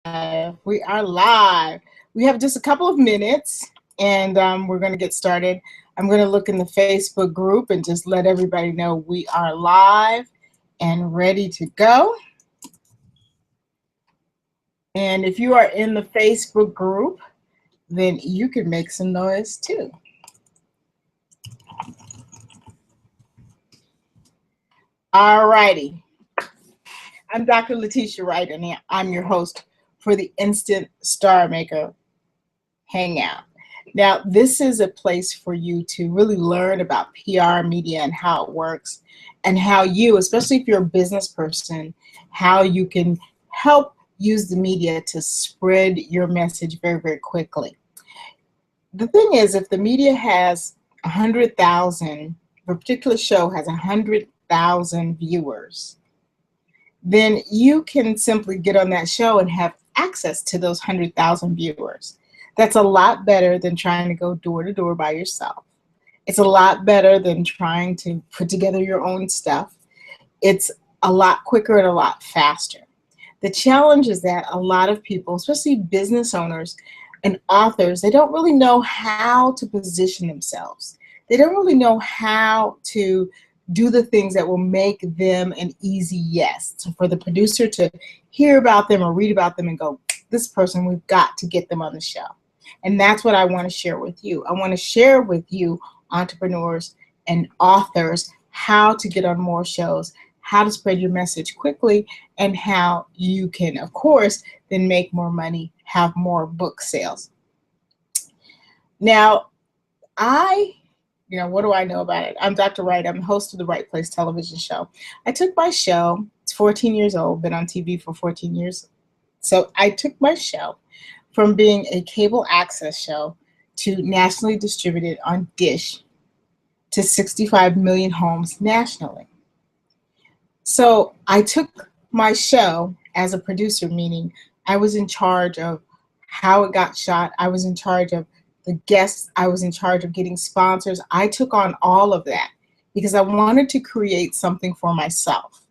We are live. We have just a couple of minutes and we're going to get started. I'm going to look in the Facebook group and just let everybody know we are live and ready to go. And if you are in the Facebook group, then you can make some noise too. All righty. I'm Dr. Letitia Wright, and I'm your host for the Instant Star Maker Hangout. Now, this is a place for you to really learn about PR, media, and how it works, and how you, especially if you're a business person, how you can help use the media to spread your message very, very quickly. The thing is, if the media has 100,000, a particular show has 100,000 viewers, then you can simply get on that show and have access to those 100,000 viewers. That's a lot better than trying to go door to door by yourself. It's a lot better than trying to put together your own stuff. It's a lot quicker and a lot faster. The challenge is that a lot of people, especially business owners and authors, they don't really know how to position themselves. They don't really know how to do the things that will make them an easy yes. So for the producer to hear about them or read about them and go, this person, we've got to get them on the show. And that's what I want to share with you. I want to share with you, entrepreneurs and authors, how to get on more shows, how to spread your message quickly, and how you can, of course, then make more money, have more book sales. Now, what do I know about it? I'm Dr. Wright. I'm the host of the Right Place television show. I took my show, it's 14 years old, been on TV for 14 years. So I took my show from being a cable access show to nationally distributed on Dish to 65 million homes nationally. So I took my show as a producer, meaning I was in charge of how it got shot. I was in charge of the guests. I was in charge of getting sponsors. I took on all of that because I wanted to create something for myself.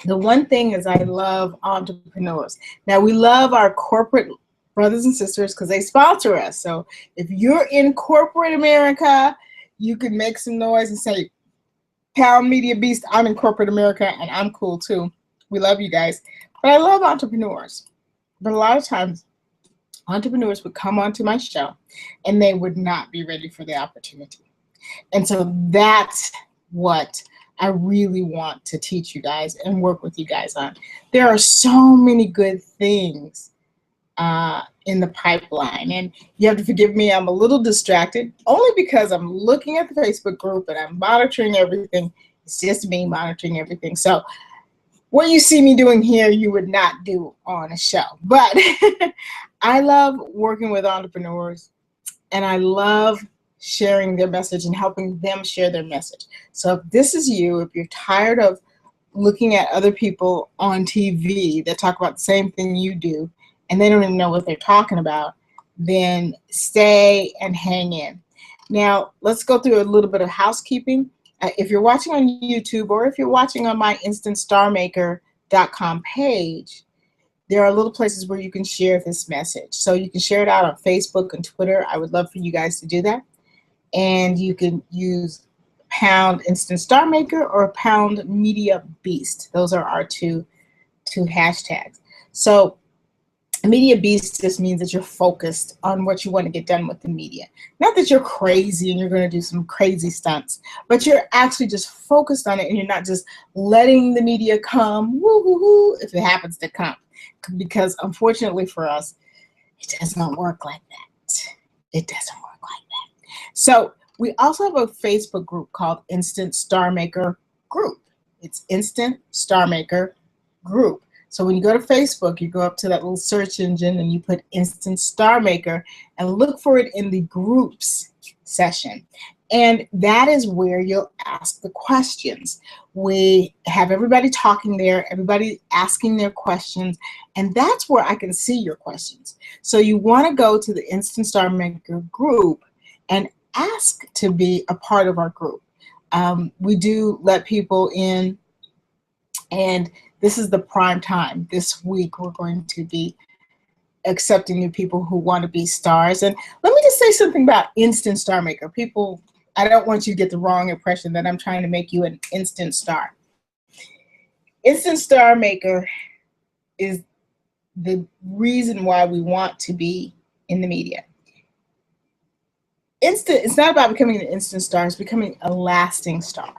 The one thing is I love entrepreneurs. Now, we love our corporate brothers and sisters because they sponsor us. So if you're in corporate America, you can make some noise and say, Pound Media Beast, I'm in corporate America and I'm cool too. We love you guys. But I love entrepreneurs. But a lot of times, entrepreneurs would come onto my show and they would not be ready for the opportunity. And so that's what I really want to teach you guys and work with you guys on. There are so many good things in the pipeline, and you have to forgive me, I'm a little distracted only because I'm looking at the Facebook group and I'm monitoring everything. It's just me monitoring everything. So what you see me doing here, you would not do on a show. But I love working with entrepreneurs, and I love sharing their message and helping them share their message. So if this is you, if you're tired of looking at other people on TV that talk about the same thing you do, and they don't even know what they're talking about, then stay and hang in. Now, let's go through a little bit of housekeeping. If you're watching on YouTube or if you're watching on my InstantStarMaker.com page, there are little places where you can share this message. So you can share it out on Facebook and Twitter. I would love for you guys to do that. And you can use pound Instant Star Maker or pound Media Beast. Those are our two hashtags. So Media Beast just means that you're focused on what you want to get done with the media. Not that you're crazy and you're going to do some crazy stunts, but you're actually just focused on it, and you're not just letting the media come, woo-hoo-hoo, if it happens to come. Because unfortunately for us, it does not work like that. It doesn't work like that. So we also have a Facebook group called Instant Star Maker Group. It's Instant Star Maker Group. So when you go to Facebook, you go up to that little search engine and you put Instant Star Maker and look for it in the groups session. And that is where you'll ask the questions. We have everybody talking there, everybody asking their questions, and that's where I can see your questions. So you want to go to the Instant Star Maker group and ask to be a part of our group. We do let people in, and this is the prime time. This week we're going to be accepting new people who want to be stars. And let me just say something about Instant Star Maker. People, I don't want you to get the wrong impression that I'm trying to make you an instant star. Instant Star Maker is the reason why we want to be in the media. It's not about becoming an instant star, it's becoming a lasting star.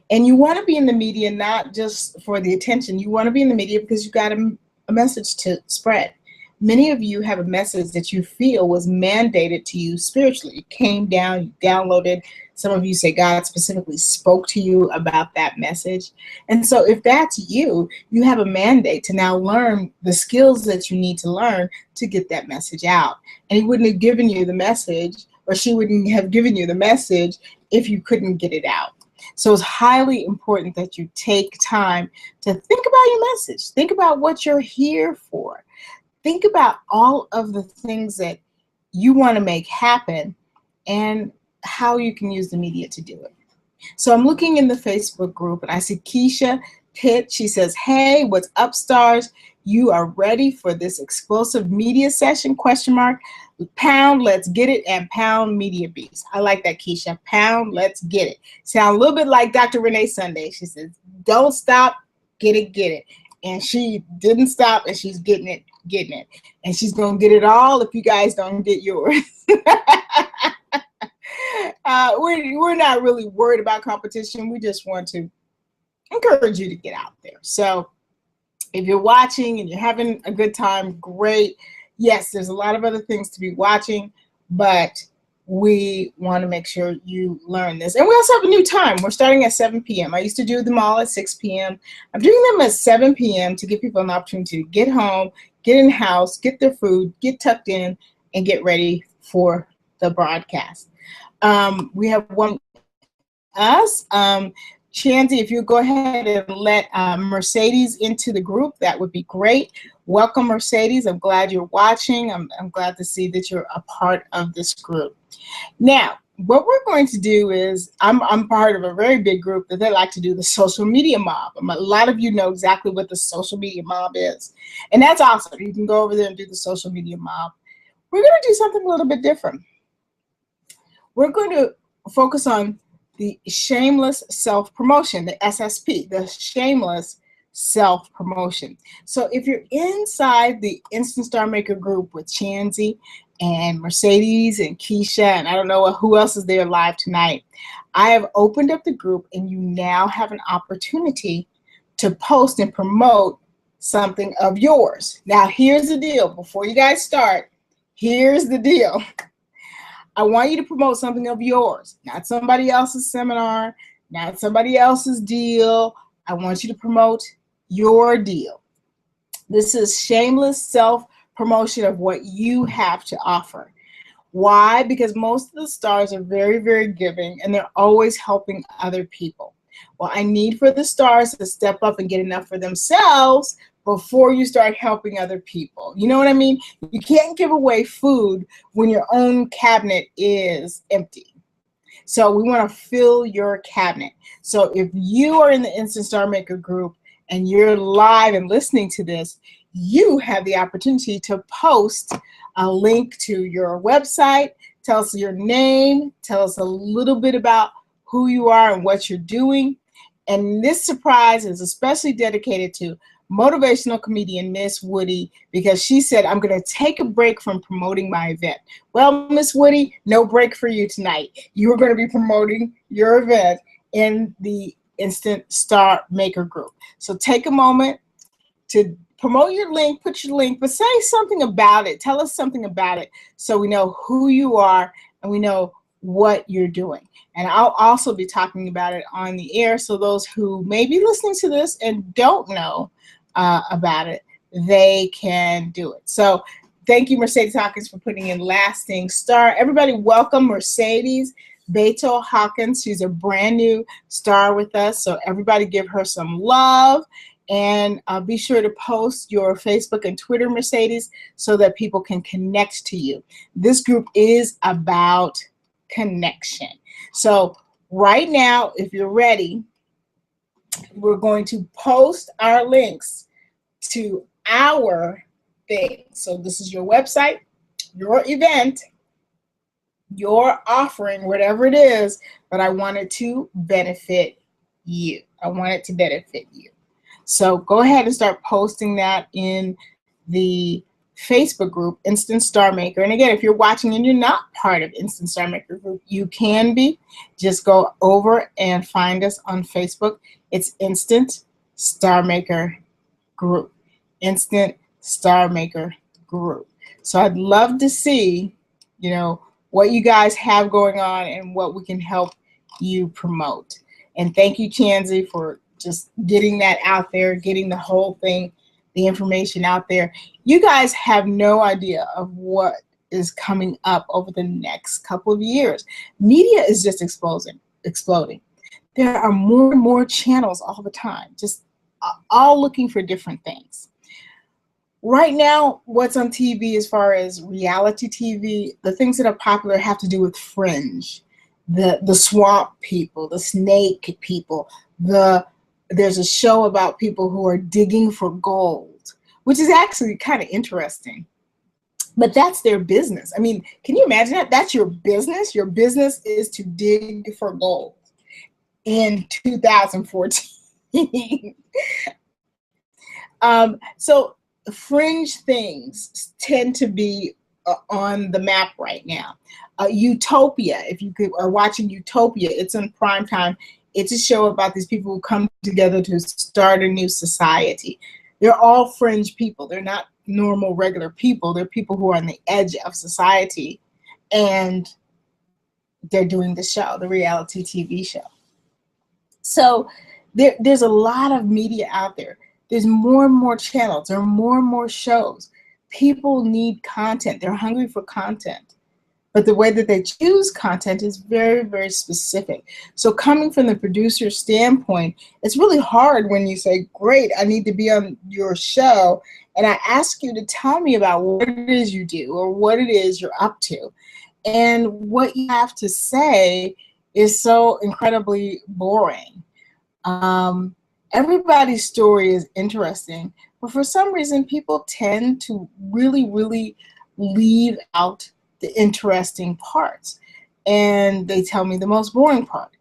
And you want to be in the media not just for the attention, you want to be in the media because you've got a message to spread. Many of you have a message that you feel was mandated to you spiritually. It came down, you downloaded. Some of you say God specifically spoke to you about that message. And so if that's you, you have a mandate to now learn the skills that you need to learn to get that message out. And He wouldn't have given you the message, or she wouldn't have given you the message if you couldn't get it out. So it's highly important that you take time to think about your message. Think about what you're here for. Think about all of the things that you want to make happen and how you can use the media to do it. So I'm looking in the Facebook group and I see Keisha Pitt. She says, hey, what's up, stars? You are ready for this explosive media session, ? Pound, let's get it, and pound Media Beast. I like that, Keisha. Pound, let's get it. Sound a little bit like Dr. Renee Sunday. She says, don't stop, get it, get it. And she didn't stop, and she's getting it. And she's going to get it all if you guys don't get yours. We're not really worried about competition. We just want to encourage you to get out there. So if you're watching and you're having a good time, great. Yes, there's a lot of other things to be watching, but we want to make sure you learn this. And we also have a new time. We're starting at 7 p.m. I used to do them all at 6 p.m. I'm doing them at 7 p.m. to give people an opportunity to get home, get in the house, get their food, get tucked in, and get ready for the broadcast. We have one us. Chancy, if you go ahead and let Mercedes into the group, that would be great. Welcome, Mercedes. I'm glad you're watching. I'm glad to see that you're a part of this group. Now, what we're going to do is, I'm part of a very big group that they like to do the social media mob. A lot of you know exactly what the social media mob is. And that's awesome. You can go over there and do the social media mob. We're going to do something a little bit different. We're going to focus on the shameless self-promotion, the SSP, the shameless self-promotion. So if you're inside the Instant Star Maker group with Chansey and Mercedes and Keisha, and I don't know who else is there live tonight, I have opened up the group and you now have an opportunity to post and promote something of yours. Now here's the deal. Before you guys start, here's the deal. I want you to promote something of yours, not somebody else's seminar, not somebody else's deal. I want you to promote your deal. This is shameless self-promotion of what you have to offer. Why? Because most of the stars are very, very giving, and they're always helping other people. Well, I need for the stars to step up and get enough for themselves before you start helping other people. You know what I mean? You can't give away food when your own cabinet is empty. So we want to fill your cabinet. So if you are in the Instant Star Maker group and you're live and listening to this, you have the opportunity to post a link to your website, tell us your name, tell us a little bit about who you are and what you're doing. And this surprise is especially dedicated to motivational comedian Miss Woody, because she said, I'm going to take a break from promoting my event. Well, Miss Woody, no break for you tonight. You are going to be promoting your event in the Instant Star Maker group. So take a moment to promote your link, put your link, but say something about it. Tell us something about it so we know who you are and we know what you're doing. And I'll also be talking about it on the air, so those who may be listening to this and don't know about it, they can do it. So thank you, Mercedes Hawkins, for putting in Lasting Star. Everybody welcome Mercedes Beto Hawkins. She's a brand new star with us, so everybody give her some love. And be sure to post your Facebook and Twitter, Mercedes, so that people can connect to you. This group is about connection. So right now, if you're ready, we're going to post our links to our thing. So this is your website, your event, your offering, whatever it is, but I want it to benefit you. I want it to benefit you. So go ahead and start posting that in the Facebook group, Instant Star Maker. And again, if you're watching and you're not part of Instant Star Maker group, you can be. Just go over and find us on Facebook. It's Instant Star Maker group. Instant Star Maker group. So I'd love to see, you know, what you guys have going on and what we can help you promote. And thank you, Chansey, for just getting that out there, getting the whole thing, the information out there. You guys have no idea of what is coming up over the next couple of years. Media is just exploding. There are more and more channels all the time, just all looking for different things. Right now, what's on TV as far as reality TV, the things that are popular have to do with Fringe, the swamp people, the snake people. There's a show about people who are digging for gold, which is actually kind of interesting. But that's their business. I mean, can you imagine that? That's your business. Your business is to dig for gold in 2014. So Fringe things tend to be on the map right now. Utopia, if you are watching Utopia, it's on prime time. It's a show about these people who come together to start a new society. They're all fringe people. They're not normal, regular people. They're people who are on the edge of society, and they're doing the show, the reality TV show. So there's a lot of media out there. There's more and more channels. There are more and more shows. People need content. They're hungry for content. But the way that they choose content is very, very specific. So coming from the producer's standpoint, it's really hard when you say, great, I need to be on your show, and I ask you to tell me about what it is you do or what it is you're up to. And what you have to say is so incredibly boring. Everybody's story is interesting, but for some reason, people tend to really, really leave out the interesting parts, and they tell me the most boring part,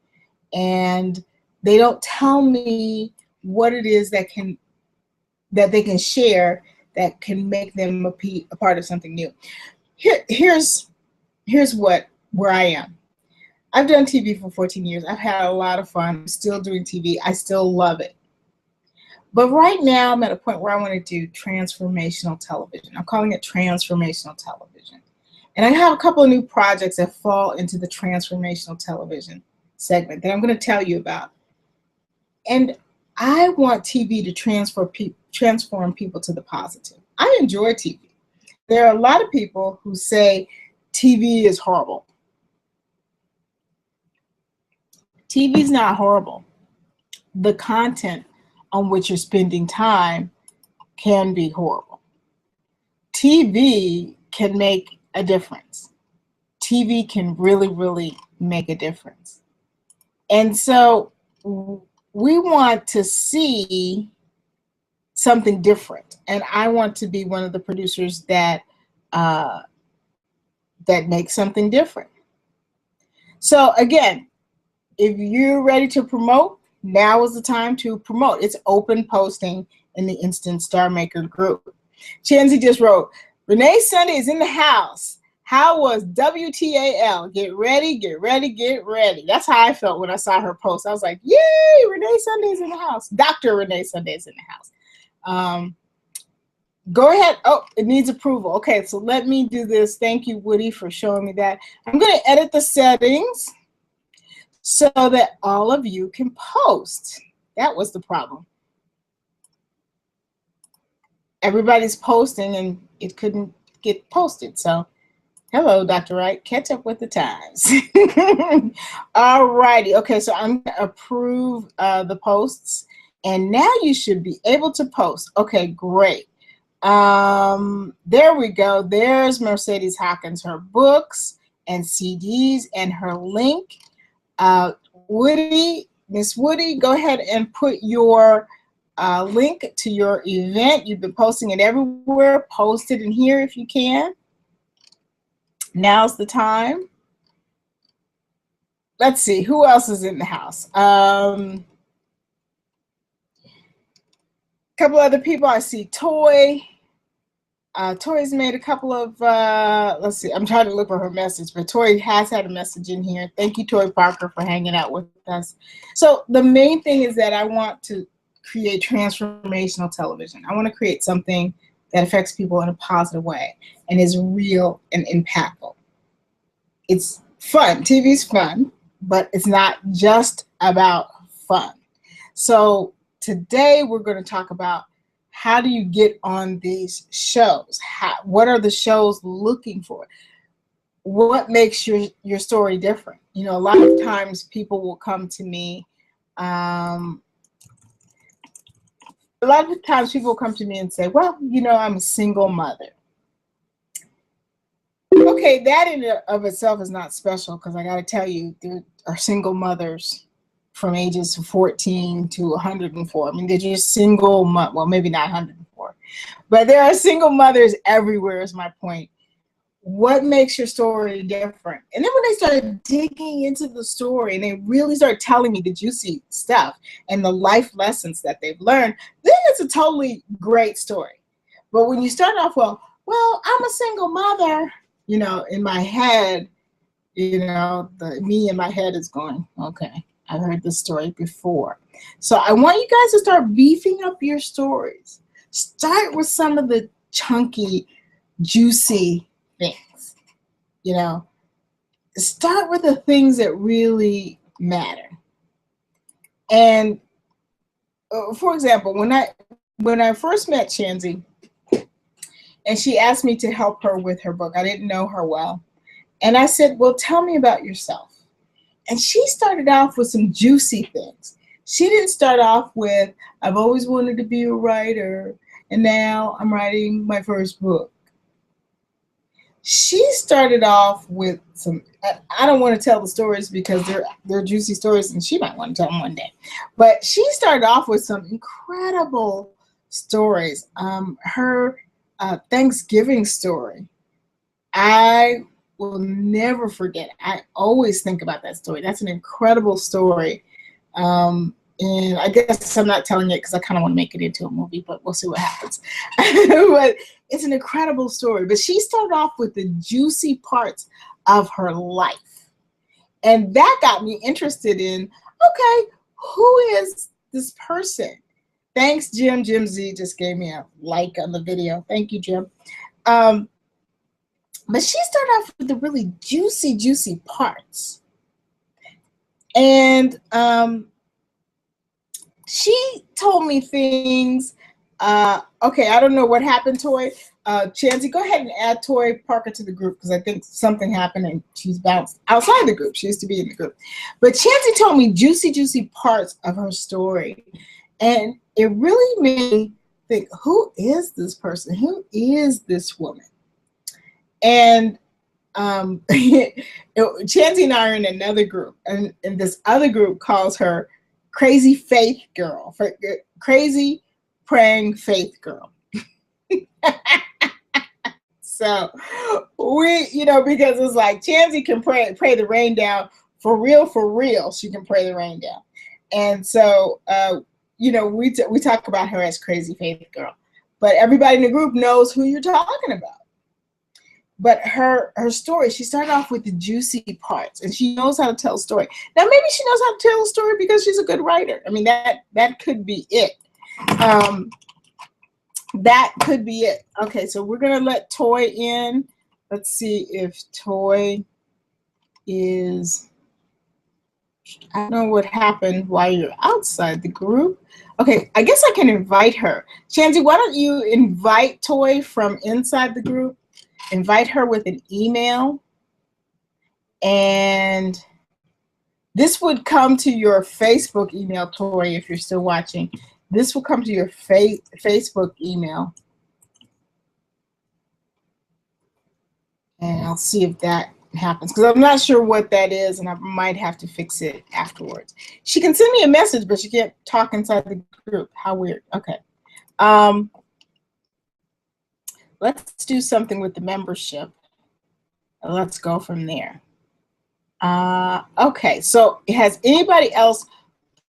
and they don't tell me what it is that they can share that can make them a part of something new. Here's where I am. I've done TV for 14 years. I've had a lot of fun. I'm still doing TV. I still love it. But right now, I'm at a point where I want to do transformational television. I'm calling it transformational television. And I have a couple of new projects that fall into the transformational television segment that I'm going to tell you about. And I want TV to transform people to the positive. I enjoy TV. There are a lot of people who say TV is horrible. TV is not horrible. The content on which you're spending time can be horrible. TV can make a difference. TV can really, really make a difference. And so we want to see something different. And I want to be one of the producers that makes something different. So again, if you're ready to promote, now is the time to promote. It's open posting in the Instant Star Maker group. Chansey just wrote, Renee Sunday is in the house. How was WTAL? Get ready, get ready, get ready. That's how I felt when I saw her post. I was like, yay, Renee Sunday is in the house. Dr. Renee Sunday is in the house. Go ahead. Oh, it needs approval. Okay, so let me do this. Thank you, Woody, for showing me that. I'm going to edit the settings so that all of you can post. That was the problem. Everybody's posting and it couldn't get posted. So, hello, Dr. Wright. Catch up with the times. All righty. Okay, so I'm going to approve the posts. And now you should be able to post. Okay, great. There we go. There's Mercedes Hawkins, her books and CDs and her link. Woody, Miss Woody, go ahead and put your link to your event. You've been posting it everywhere. Post it in here if you can. Now's the time. Let's see, who else is in the house? Couple other people. I see Toy. Toy's made a couple of, let's see, I'm trying to look for her message, but Toy has had a message in here. Thank you, Toy Parker, for hanging out with us. So the main thing is that I want to create transformational television. I want to create something that affects people in a positive way and is real and impactful. It's fun. TV's fun, but it's not just about fun. So today we're going to talk about how do you get on these shows? What are the shows looking for? What makes your story different? You know, a lot of times people will come to me. A lot of times people will come to me and say, well, you know, I'm a single mother. Okay, that in and of itself is not special, because I got to tell you, there are single mothers from ages 14 to 104. I mean, they're just single, well, maybe not 104, but there are single mothers everywhere is my point. What makes your story different? And then when they started digging into the story and they really started telling me the juicy stuff and the life lessons that they've learned, then it's a totally great story. But when you start off, well, I'm a single mother, you know, in my head, you know, me in my head is going, okay, I've heard this story before. So I want you guys to start beefing up your stories. Start with some of the chunky, juicy things. You know, start with the things that really matter. And for example, when I first met Chansey, and she asked me to help her with her book, I didn't know her well. And I said, well, tell me about yourself. And she started off with some juicy things. She didn't start off with, I've always wanted to be a writer, and now I'm writing my first book. She started off with some, I don't want to tell the stories because they're juicy stories, and she might want to tell them one day. But she started off with some incredible stories. Her Thanksgiving story, I will never forget. I always think about that story. That's an incredible story. And I guess I'm not telling it because I kind of want to make it into a movie, but we'll see what happens. But it's an incredible story. But she started off with the juicy parts of her life. And that got me interested in, okay, who is this person? Thanks, Jim. Jim Z just gave me a like on the video. Thank you, Jim. But she started off with the really juicy, juicy parts. And she told me things. Okay, I don't know what happened, Toy. Chansey, go ahead and add Toy Parker to the group, because I think something happened and she's bounced outside the group. She used to be in the group. But Chansey told me juicy, juicy parts of her story. And it really made me think, who is this person? Who is this woman? And Chansey and I are in another group, and this other group calls her Crazy Faith Girl, Crazy Praying Faith Girl. So we, you know, because it's like Chansey can pray the rain down for real. She can pray the rain down, and so you know, we talk about her as Crazy Faith Girl, but everybody in the group knows who you're talking about. But her story, she started off with the juicy parts, and she knows how to tell a story. Now, maybe she knows how to tell a story because she's a good writer. I mean, that could be it. That could be it. Okay, so we're going to let Toy in. Let's see if Toy is, I don't know what happened while you're outside the group. Okay, I guess I can invite her. Chansey, why don't you invite Toy from inside the group? Invite her with an email, and this would come to your Facebook email, Toy, if you're still watching. This will come to your Facebook email, and I'll see if that happens, because I'm not sure what that is, and I might have to fix it afterwards. She can send me a message, but she can't talk inside the group. How weird. Okay. Let's do something with the membership. Let's go from there. Okay, so has anybody else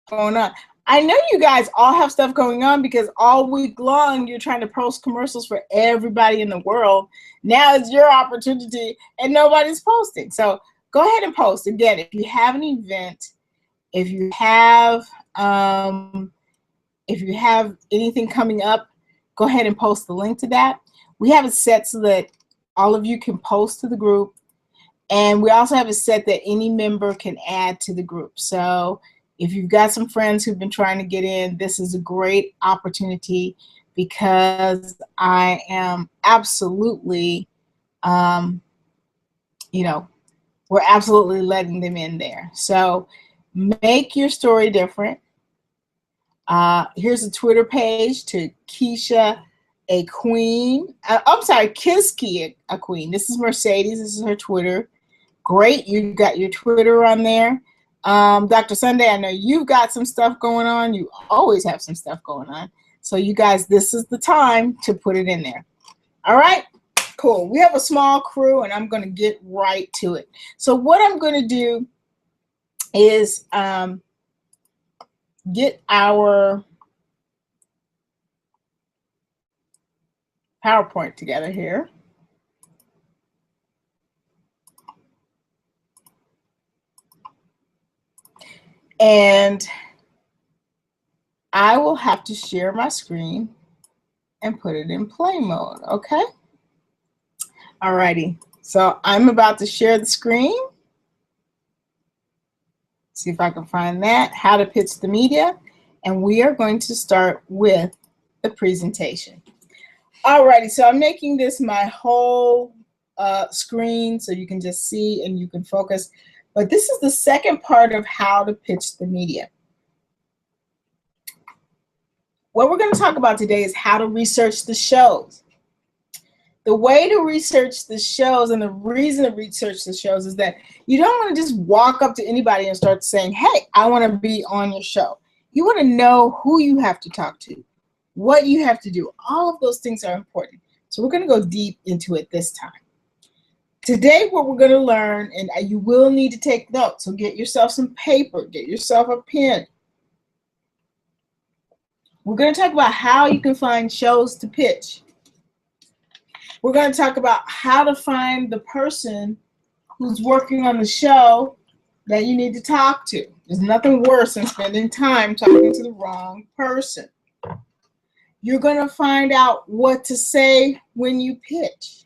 going on? I know you guys all have stuff going on because all week long you're trying to post commercials for everybody in the world. Now it's your opportunity and nobody's posting. So go ahead and post. Again, if you have an event, if you have anything coming up, go ahead and post the link to that. We have it set so that all of you can post to the group. And we also have it set that any member can add to the group. So if you've got some friends who've been trying to get in, this is a great opportunity, because I am absolutely, you know, we're absolutely letting them in there. So make your story different. Here's a Twitter page to Keisha a Queen. I'm sorry, Kiski a Queen. This is Mercedes. This is her Twitter. Great, you got your Twitter on there. Dr. Sunday, I know you've got some stuff going on. You always have some stuff going on. So you guys, this is the time to put it in there. All right, cool. We have a small crew, and I'm going to get right to it. So what I'm going to do is get our PowerPoint together here. And I will have to share my screen and put it in play mode, okay? Alrighty, so I'm about to share the screen. See if I can find that, how to pitch the media. And we are going to start with the presentation. Alrighty, so I'm making this my whole screen so you can just see and you can focus. But this is the second part of how to pitch the media. What we're going to talk about today is how to research the shows. The way to research the shows, and the reason to research the shows, is that you don't want to just walk up to anybody and start saying, hey, I want to be on your show. You want to know who you have to talk to, what you have to do. All of those things are important. So we're going to go deep into it this time. Today, what we're going to learn, and you will need to take notes, so get yourself some paper, get yourself a pen. We're going to talk about how you can find shows to pitch. We're going to talk about how to find the person who's working on the show that you need to talk to. There's nothing worse than spending time talking to the wrong person. You're going to find out what to say when you pitch.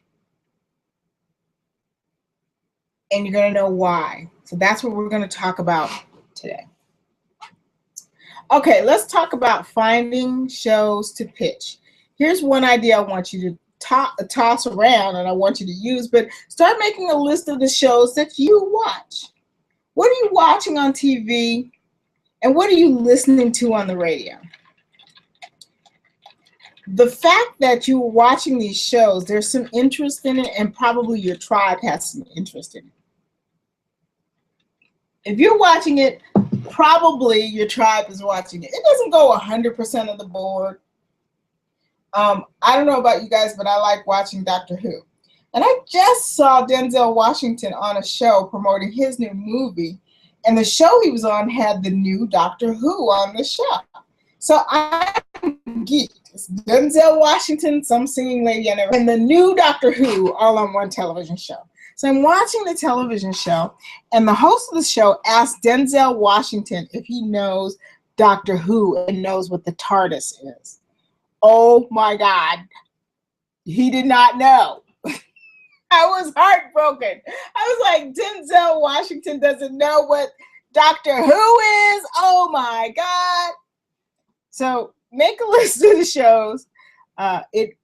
And you're going to know why. So that's what we're going to talk about today. Okay, let's talk about finding shows to pitch. Here's one idea I want you to toss around and I want you to use, but start making a list of the shows that you watch. What are you watching on TV, and what are you listening to on the radio? The fact that you're watching these shows, there's some interest in it, and probably your tribe has some interest in it. If you're watching it, probably your tribe is watching it. It doesn't go 100% of the board. I don't know about you guys, but I like watching Doctor Who. And I just saw Denzel Washington on a show promoting his new movie, and the show he was on had the new Doctor Who on the show. So I'm geeked. It's Denzel Washington, some singing lady I never, and the new Doctor Who all on one television show. So I'm watching the television show, and the host of the show asked Denzel Washington if he knows Doctor Who and knows what the TARDIS is. Oh my God, he did not know. I was heartbroken. I was like, Denzel Washington doesn't know what Doctor Who is? Oh my God. So make a list of the shows.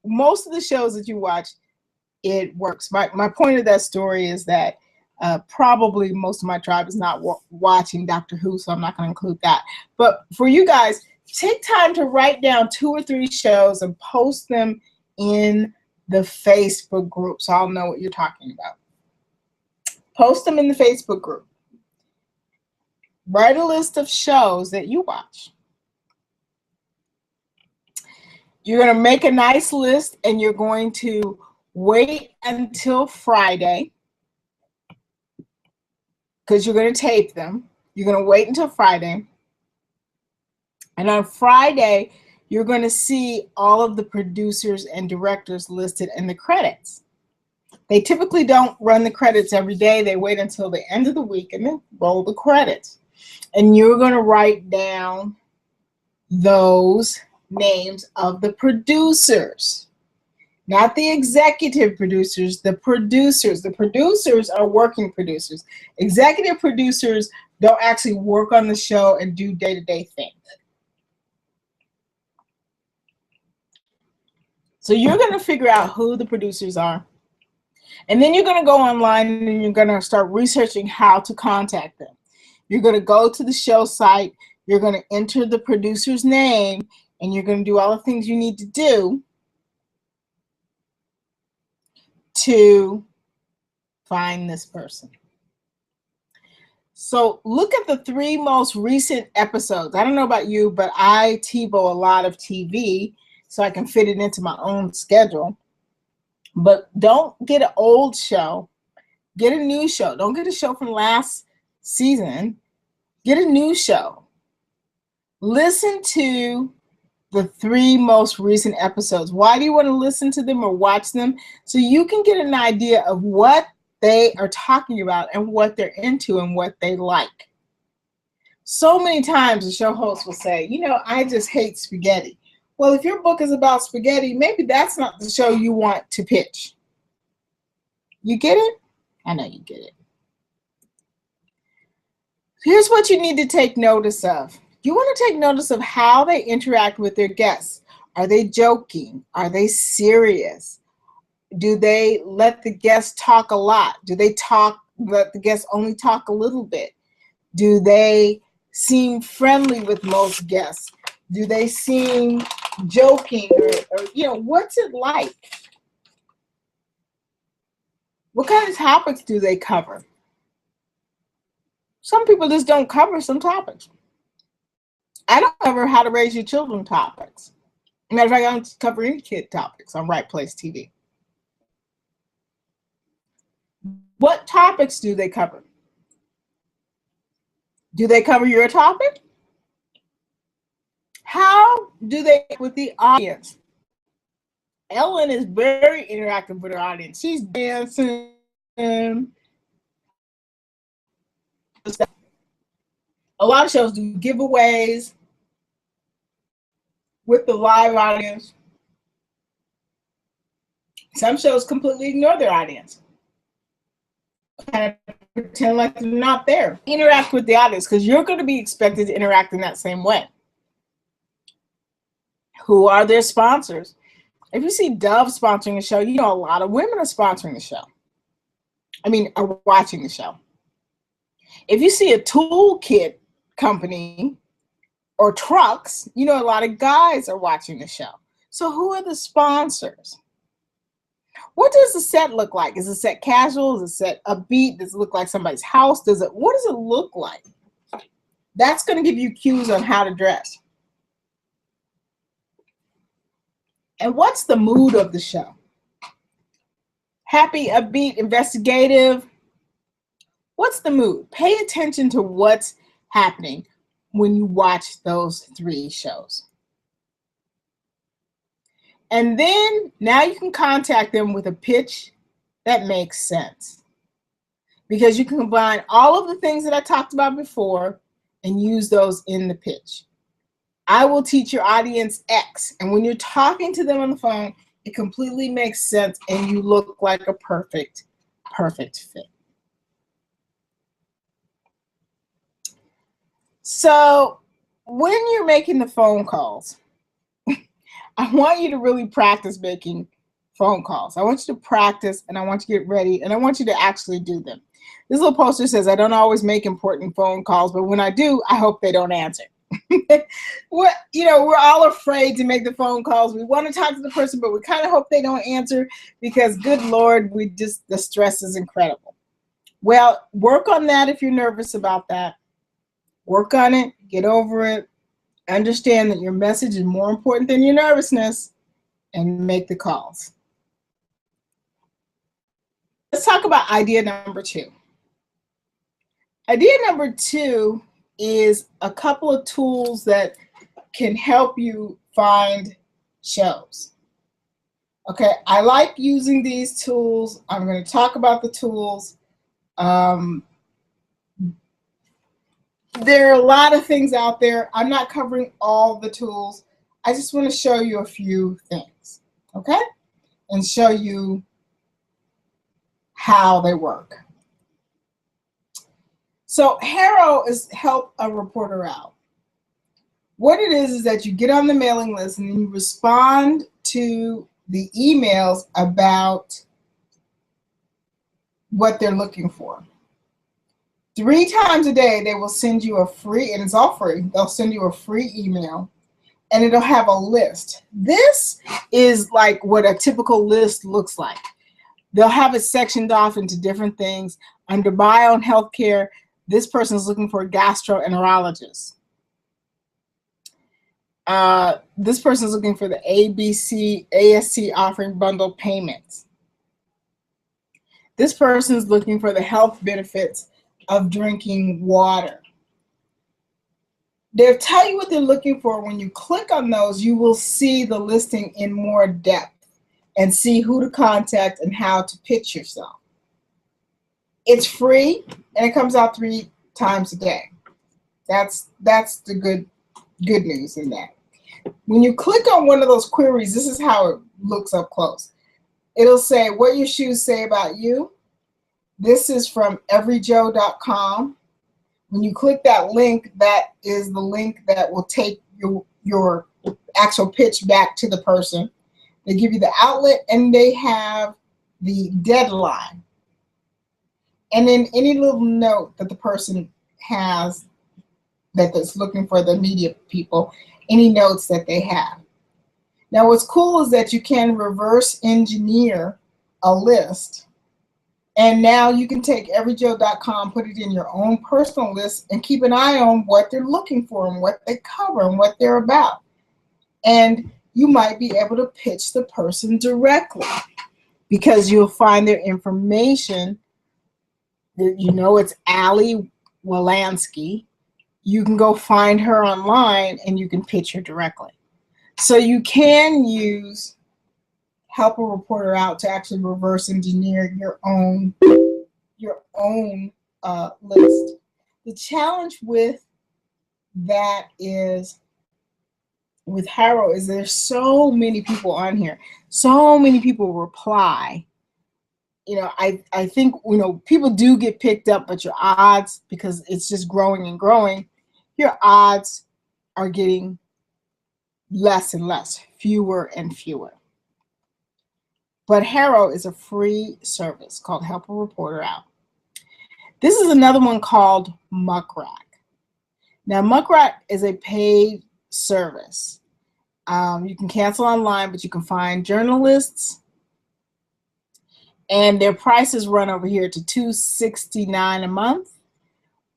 Most of the shows that you watch, it works. My point of that story is that probably most of my tribe is not watching Doctor Who, so I'm not going to include that. But for you guys, take time to write down 2 or 3 shows and post them in the Facebook group so I'll know what you're talking about. Post them in the Facebook group. Write a list of shows that you watch. You're going to make a nice list, and you're going to wait until Friday, because you're going to tape them. You're going to wait until Friday. And on Friday, you're going to see all of the producers and directors listed in the credits. They typically don't run the credits every day. They wait until the end of the week and then roll the credits. And you're going to write down those names of the producers, not the executive producers, the producers. The producers are working producers. Executive producers don't actually work on the show and do day-to-day things. So you're going to figure out who the producers are. And then you're going to go online and you're going to start researching how to contact them. You're going to go to the show site. You're going to enter the producer's name, and you're going to do all the things you need to do to find this person. So look at the 3 most recent episodes. I don't know about you, but I TiVo a lot of TV so I can fit it into my own schedule. But don't get an old show. Get a new show. Don't get a show from last season. Get a new show. Listen to the 3 most recent episodes. Why do you want to listen to them or watch them? So you can get an idea of what they are talking about and what they're into and what they like. So many times the show host will say, you know, I just hate spaghetti. Well, if your book is about spaghetti, maybe that's not the show you want to pitch. You get it? I know you get it. Here's what you need to take notice of. You want to take notice of how they interact with their guests. Are they joking? Are they serious? Do they let the guests talk a lot? Do they let the guests only talk a little bit? Do they seem friendly with most guests? Do they seem joking or you know, what's it like? What kind of topics do they cover? Some people just don't cover some topics. I don't cover how to raise your children topics. Matter of fact, I don't cover any kid topics on Right Place TV. What topics do they cover? Do they cover your topic? How do they with the audience? Ellen is very interactive with her audience. She's dancing. A lot of shows do giveaways with the live audience. Some shows completely ignore their audience. Kind of pretend like they're not there. Interact with the audience, because you're going to be expected to interact in that same way. Who are their sponsors? If you see Dove sponsoring a show, you know a lot of women are sponsoring the show. Are watching the show. If you see a toolkit company or trucks, you know a lot of guys are watching the show. So who are the sponsors? What does the set look like? Is the set casual? Is the set upbeat? Does it look like somebody's house? What does it look like? That's going to give you cues on how to dress. And what's the mood of the show? Happy, upbeat, investigative. What's the mood? Pay attention to what's happening when you watch those 3 shows. And then now you can contact them with a pitch that makes sense. Because you can combine all of the things that I talked about before and use those in the pitch. I will teach your audience X. And when you're talking to them on the phone, it completely makes sense and you look like a perfect fit. So when you're making the phone calls, I want you to really practice making phone calls. I want you to practice and I want you to get ready and I want you to actually do them. This little poster says, I don't always make important phone calls, but when I do, I hope they don't answer. We're all afraid to make the phone calls. We want to talk to the person, but we kind of hope they don't answer because good Lord, the stress is incredible. Well, work on that if you're nervous about that. Work on it, get over it, understand that your message is more important than your nervousness, and make the calls. Let's talk about idea number 2. Idea number 2 is a couple of tools that can help you find shows. Okay, I like using these tools. I'm going to talk about the tools. There are a lot of things out there. I'm not covering all the tools. I just want to show you a few things, okay? And show you how they work. So HARO is Help a Reporter Out. What it is that you get on the mailing list and you respond to the emails about what they're looking for. 3 times a day, they will send you a free, and it's all free, they'll send you a free email, and it'll have a list. This is like what a typical list looks like. They'll have it sectioned off into different things. Under bio and healthcare, this person is looking for a gastroenterologist. This person is looking for the ABC, ASC offering bundle payments. This person is looking for the health benefits of drinking water. They'll tell you what they're looking for. When you click on those, you will see the listing in more depth and see who to contact and how to pitch yourself. It's free and it comes out 3 times a day. That's the good news in that. When you click on one of those queries, this is how it looks up close. It'll say what your shoes say about you. This is from everyjoe.com. When you click that link, that is the link that will take your actual pitch back to the person. They give you the outlet and they have the deadline. And then any little note that the person has that's looking for the media people, any notes that they have. Now what's cool is that you can reverse engineer a list. And now you can take everyjoe.com, put it in your own personal list, and keep an eye on what they're looking for and what they cover and what they're about. And you might be able to pitch the person directly because you'll find their information. You know it's Allie Walansky. You can go find her online and you can pitch her directly. So you can use Help a Reporter Out to actually reverse engineer your own list. The challenge with that is, with HARO, is there's so many people on here. So many people reply. You know, I think, you know, people do get picked up, but your odds, because it's just growing and growing, your odds are getting less and less, fewer and fewer. But HARO is a free service called Help a Reporter Out. This is another one called Muckrack. Now, Muckrack is a paid service. You can cancel online, but you can find journalists. And their prices run over here to $269 a month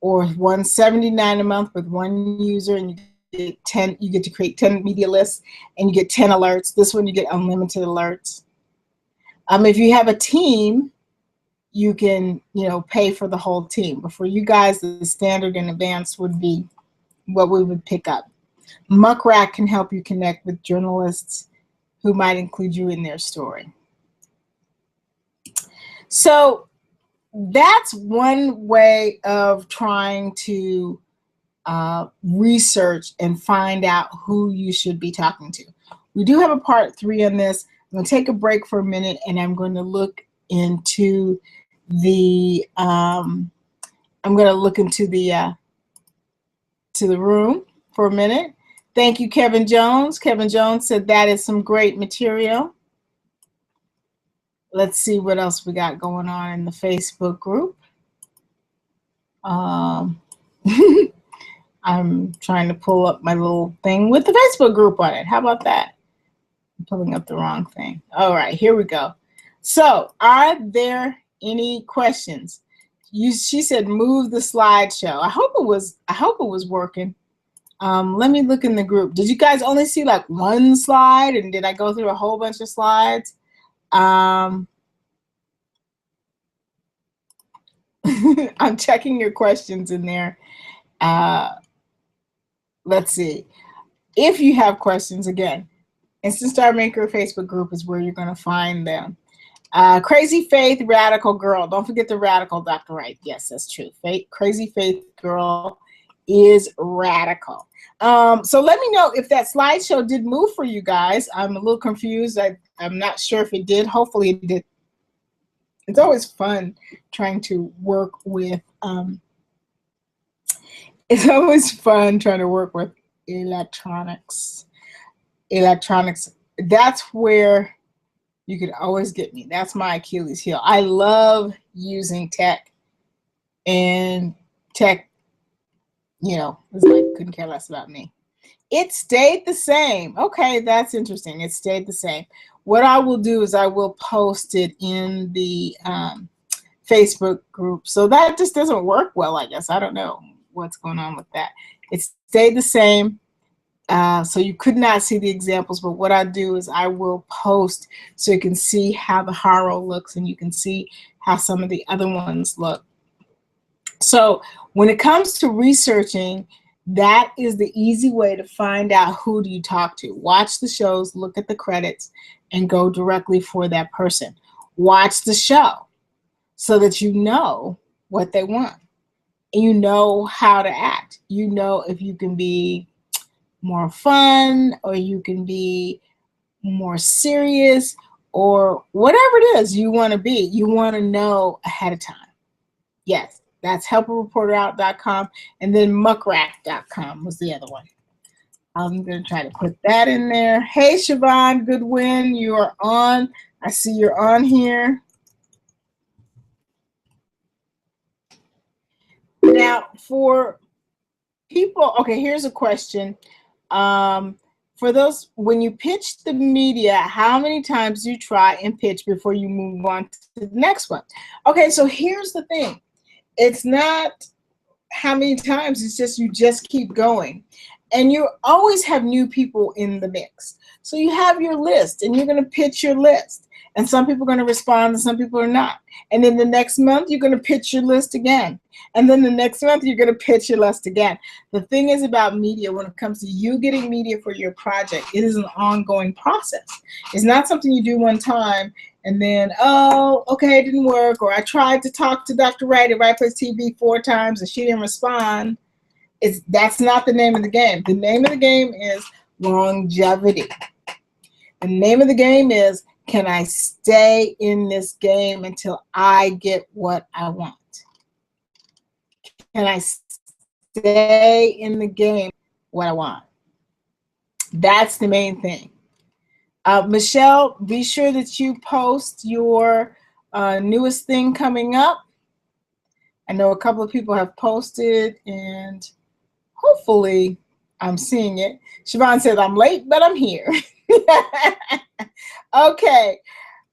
or $179 a month with 1 user, and you get to create 10 media lists and you get 10 alerts. This one you get unlimited alerts. If you have a team, you can, you know, pay for the whole team. But for you guys, the standard and advanced would be what we would pick up. Muckrack can help you connect with journalists who might include you in their story. So that's one way of trying to research and find out who you should be talking to. We do have a part 3 on this. I'm going to take a break for a minute and I'm going to look into the to the room for a minute. Thank you, Kevin Jones. Kevin Jones said that is some great material. Let's see what else we got going on in the Facebook group. I'm trying to pull up my little thing with the Facebook group on it. How about that? I'm pulling up the wrong thing. All right, here we go. So, are there any questions? She said move the slideshow. I hope it was working. Let me look in the group. Did you guys only see like one slide, and did I go through a whole bunch of slides? I'm checking your questions in there. Let's see. If you have questions, again, Instant Star Maker Facebook group is where you're going to find them. Crazy Faith, Radical Girl. Don't forget the radical, Dr. Wright. Yes, that's true. Crazy Faith Girl is radical. So let me know if that slideshow did move for you guys. I'm a little confused. I'm not sure if it did. Hopefully it did. It's always fun trying to work with electronics. That's where you could always get me. That's my Achilles heel. I love using tech, and tech, you know, it's like couldn't care less about me. It stayed the same. Okay, that's interesting. It stayed the same. What I will do is I will post it in the Facebook group. So that just doesn't work well, I guess. I don't know what's going on with that. It stayed the same. So you could not see the examples, but what I do is I will post so you can see how the Haro looks, and you can see how some of the other ones look. So when it comes to researching, that is the easy way to find out who do you talk to. Watch the shows, look at the credits, and go directly for that person. Watch the show so that you know what they want. And you know how to act. You know if you can be more fun, or you can be more serious, or whatever it is you want to be. You want to know ahead of time. Yes, that's helpareporterout.com, and then muckrack.com was the other one. I'm going to try to put that in there. Hey, Siobhan Goodwin, you are on. I see you're on here. Now, for people, okay, here's a question. For those, when you pitch the media, how many times do you try and pitch before you move on to the next one? Okay, so here's the thing. It's not how many times, it's just you just keep going. And you always have new people in the mix. So you have your list, and you're going to pitch your list. And some people are going to respond, and some people are not. And then the next month, you're going to pitch your list again. And then the next month, you're going to pitch your list again. The thing is about media, when it comes to you getting media for your project, it is an ongoing process. It's not something you do one time and then, oh, okay, it didn't work. Or I tried to talk to Dr. Wright at Right Place TV 4 times, and she didn't respond. That's not the name of the game. The name of the game is longevity. The name of the game is, can I stay in this game until I get what I want? Can I stay in the game what I want? That's the main thing. Michelle, be sure that you post your newest thing coming up. I know a couple of people have posted, and hopefully I'm seeing it. Siobhan says, I'm late, but I'm here. Okay.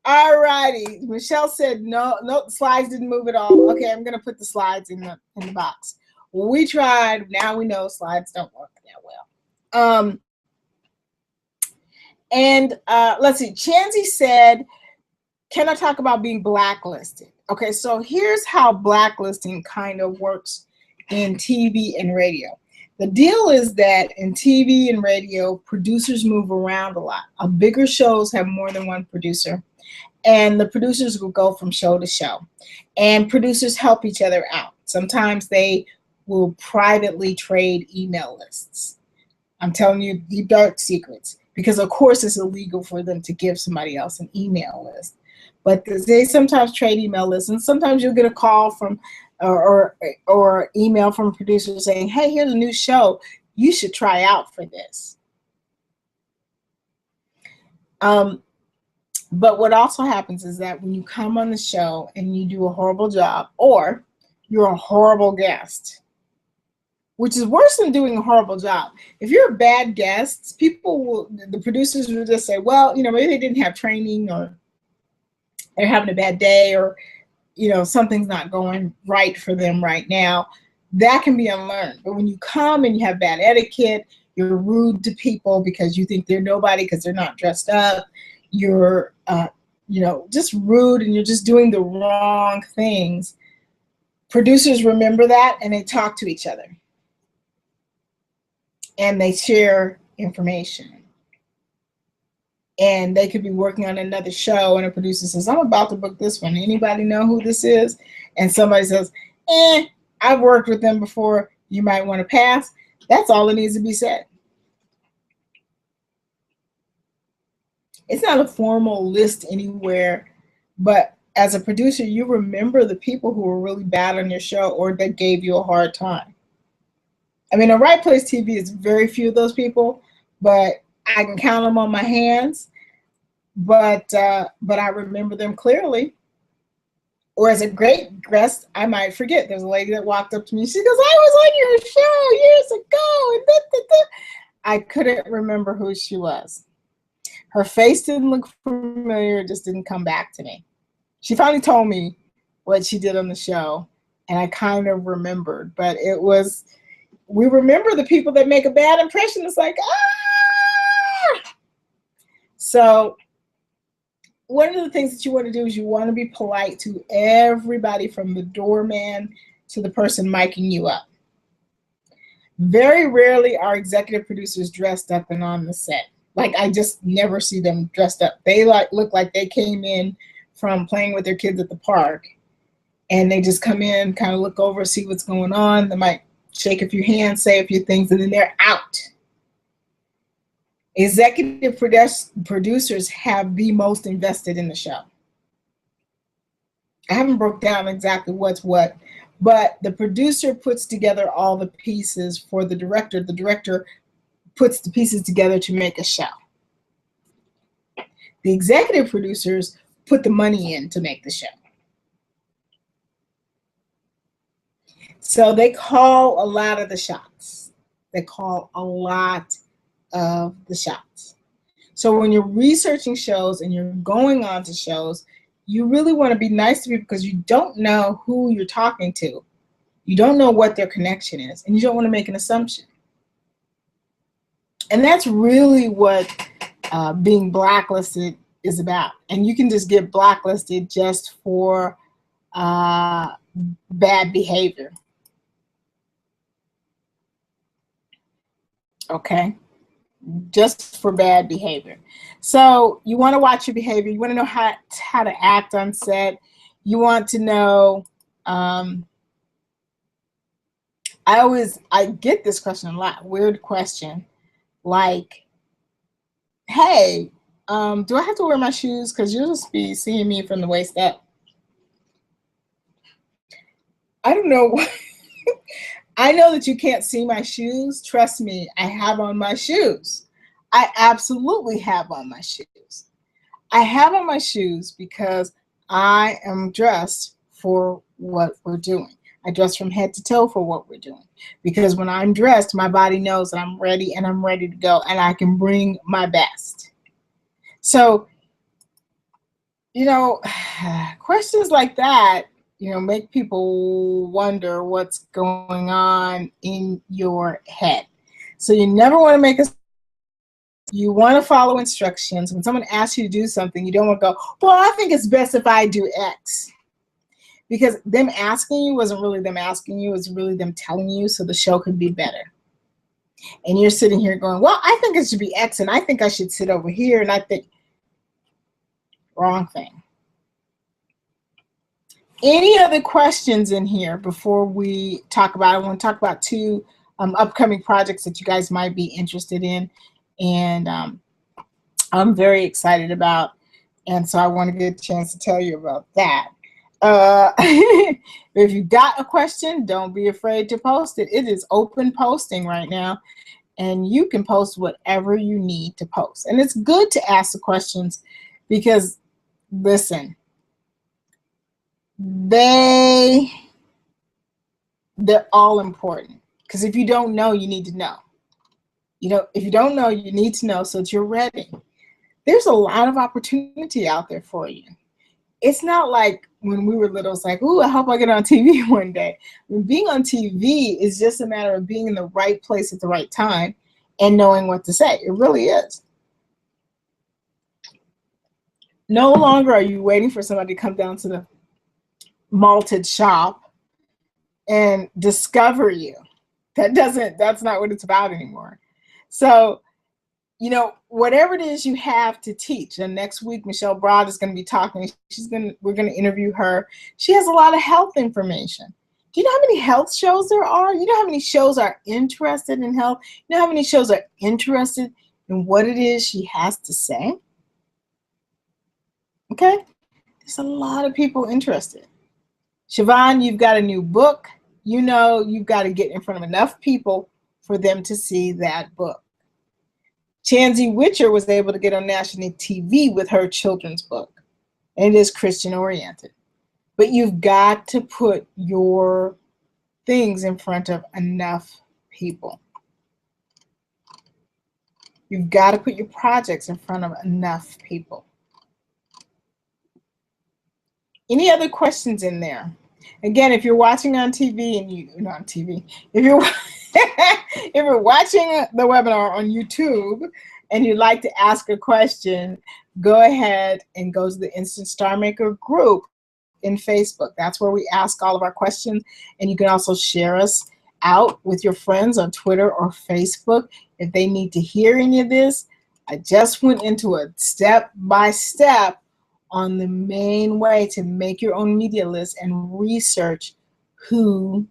All righty. Michelle said, no, the slides didn't move at all. Okay, I'm going to put the slides in the box. We tried. Now we know slides don't work that well. Let's see. Chansey said, can I talk about being blacklisted? Okay, so here's how blacklisting kind of works in TV and radio. The deal is that in TV and radio, producers move around a lot. Bigger shows have more than one producer, and the producers will go from show to show. And producers help each other out. Sometimes they will privately trade email lists. I'm telling you the dark secrets, because of course it's illegal for them to give somebody else an email list. But they sometimes trade email lists, and sometimes you'll get a call from or email from a producer saying, hey, here's a new show. You should try out for this. But what also happens is that when you come on the show and you do a horrible job, or you're a horrible guest, which is worse than doing a horrible job. If you're a bad guest, the producers will just say, well, maybe they didn't have training, or they're having a bad day, or something's not going right for them right now, that can be unlearned. But when you come and you have bad etiquette, you're rude to people because you think they're nobody because they're not dressed up, you're just rude, and you're just doing the wrong things. Producers remember that, and they talk to each other, and they share information. And they could be working on another show, and a producer says, I'm about to book this one. Anybody know who this is? And somebody says, I've worked with them before. You might want to pass. That's all that needs to be said. It's not a formal list anywhere, but as a producer, you remember the people who were really bad on your show or that gave you a hard time. I mean, on Right Place TV is very few of those people, but I can count them on my hands. But I remember them clearly. Or as a great guest, I might forget. There's a lady that walked up to me. She goes, I was on your show years ago. And I couldn't remember who she was. Her face didn't look familiar. It just didn't come back to me. She finally told me what she did on the show, and I kind of remembered. But we remember the people that make a bad impression. It's like, So one of the things that you want to do is you want to be polite to everybody, from the doorman to the person miking you up. Very rarely are executive producers dressed up and on the set. Like, I just never see them dressed up. They look like they came in from playing with their kids at the park, and they just come in, kind of look over, see what's going on. They might shake a few hands, say a few things, and then they're out. Executive producers have the most invested in the show. I haven't broke down exactly what's what, but the producer puts together all the pieces for the director. The director puts the pieces together to make a show. The executive producers put the money in to make the show. So they call a lot of the shots. They call a lot of the shots. So when you're researching shows and you're going on to shows, you really want to be nice to people because you don't know who you're talking to. You don't know what their connection is, and you don't want to make an assumption. And that's really what being blacklisted is about. And you can just get blacklisted just for bad behavior. Okay? Just for bad behavior. So you want to watch your behavior. You want to know how to act on set. You want to know, I get this question a lot, weird question, like, hey, do I have to wear my shoes? Because you'll just be seeing me from the waist up. I don't know. I know that you can't see my shoes. Trust me, I have on my shoes. I absolutely have on my shoes. I have on my shoes because I am dressed for what we're doing. I dress from head to toe for what we're doing. Because when I'm dressed, my body knows that I'm ready and I'm ready to go and I can bring my best. So, questions like that, make people wonder what's going on in your head. So you never want to make you want to follow instructions. When someone asks you to do something, you don't want to go, well, I think it's best if I do X. Because them asking you wasn't really them asking you, it was really them telling you so the show could be better. And you're sitting here going, well, I think it should be X, and I think I should sit over here, and I think, wrong thing. Any other questions in here before we talk about it? I want to talk about two upcoming projects that you guys might be interested in, and I'm very excited about, and so I want to get a chance to tell you about that. If you got a question, don't be afraid to post it. It is open posting right now, and you can post whatever you need to post. And it's good to ask the questions because, listen, they're all important. Because if you don't know, you need to know. If you don't know, you need to know so that you're ready. There's a lot of opportunity out there for you. it's not like when we were little, it's like, ooh, I hope I get on TV one day. I mean, being on TV is just a matter of being in the right place at the right time and knowing what to say. It really is. No longer are you waiting for somebody to come down to the malted shop and discover you. That's not what it's about anymore. So, you know, whatever it is you have to teach. And next week, Michelle Broad is going to be talking. We're going to interview her. She has a lot of health information. Do you know how many health shows there are? You know how many shows are interested in health? You know how many shows are interested in what it is she has to say? Okay? There's a lot of people interested. Siobhan, you've got a new book. You know you've got to get in front of enough people for them to see that book. Chansey Witcher was able to get on national TV with her children's book, and it is Christian oriented. But you've got to put your things in front of enough people. You've got to put your projects in front of enough people. Any other questions in there? Again, if you're watching on TV and if you're watching the webinar on YouTube and you'd like to ask a question, go ahead and go to the Instant Star Maker group in Facebook. That's where we ask all of our questions, and you can also share us out with your friends on Twitter or Facebook if they need to hear any of this. I just went into a step-by-step on the main way to make your own media list and research who